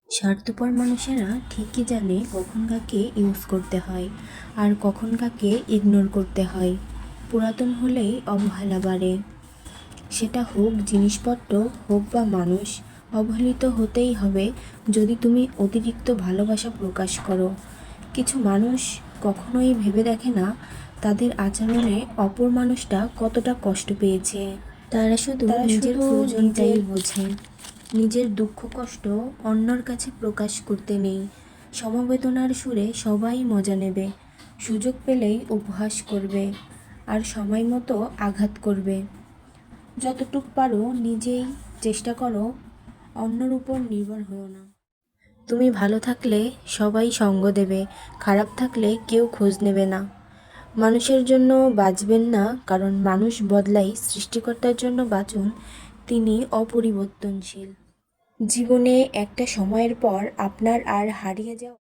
স্বার্থপর মানুষেরা ঠিকই জানে কখন কাকে ইউজ করতে হয় আর কখন কাকে ইগনোর করতে হয়। পুরাতন হলেই অবহেলা বাড়ে, সেটা হোক জিনিসপত্র হোক বা মানুষ। অবহেলিত হতেই হবে যদি তুমি অতিরিক্ত ভালোবাসা প্রকাশ করো। কিছু মানুষ কখনোই ভেবে দেখে না তাদের আচরণে অপর মানুষটা কতটা কষ্ট পেয়েছে। তারা শুধু নিজের প্রয়োজনটাই বোঝে। নিজের দুঃখ কষ্ট অন্যর কাছে প্রকাশ করতে নেই। সমবেদনার সুরে সবাই মজা নেবে, সুযোগ পেলেই উপহাস করবে আর সময় মতো আঘাত করবে। যতটুক পারো নিজেই চেষ্টা করো, অন্যর উপর নির্ভর হও না। তুমি ভালো থাকলে সবাই সঙ্গ দেবে, খারাপ থাকলে কেউ খোঁজ নেবে না। মানুষের জন্য বাঁচবেন না, কারণ মানুষ বদলায়। সৃষ্টিকর্তার জন্য বাঁচুন, তিনি অপরিবর্তনশীল। জীবনে একটা সময়ের পর আপনার আর হারিয়ে যাওয়া